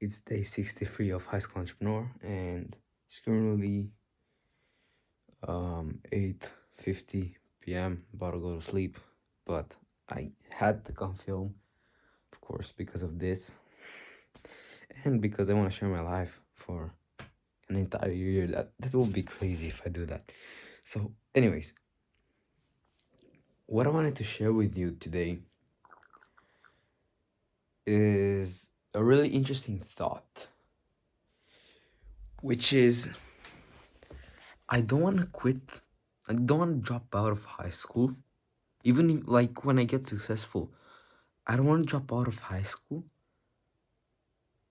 It's day 63 of High School Entrepreneur, and it's currently 8:50 p.m. About to go to sleep, but I had to come film, of course, because of this, and because I want to share my life for an entire year. That will be crazy if I do that. So, anyways, what I wanted to share with you today is a really interesting thought, which is I don't want to quit. I don't want to drop out of high school. Even if, like, when I get successful, I don't want to drop out of high school,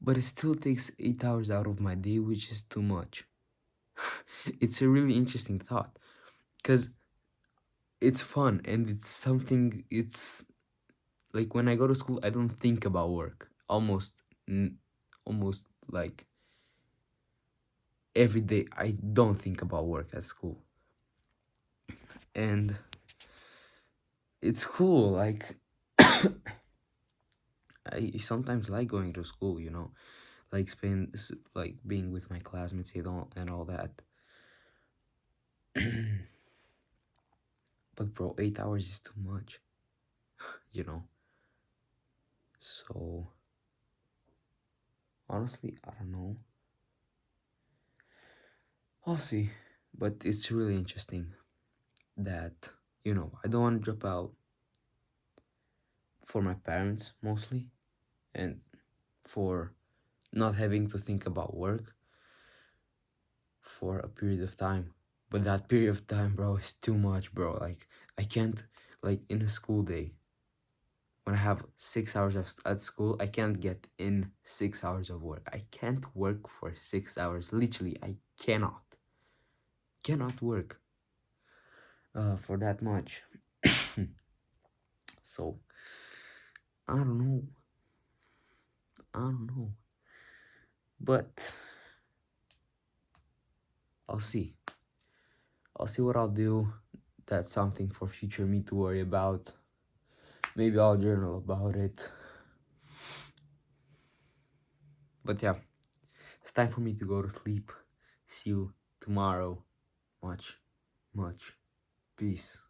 but it still takes 8 hours out of my day, which is too much. It's a really interesting thought because it's fun and it's something, it's like when I go to school, I don't think about work almost like every day. I don't think about work at school. And it's cool. Like, I sometimes like going to school, like like being with my classmates and all that. But bro, 8 hours is too much, you know. So honestly, I don't know. I'll see. But it's really interesting that I don't want to drop out for my parents mostly, and for not having to think about work for a period of time. But that period of time, bro, is too much, bro. Like, I can't, like, in a school day, when I have 6 hours at school, I can't get in 6 hours of work. I can't work for 6 hours. Literally, I cannot work for that much. So I don't know. I don't know. But I'll see. I'll see what I'll do. That's something for future me to worry about. Maybe I'll journal about it. But yeah, it's time for me to go to sleep. See you tomorrow. Much, much peace.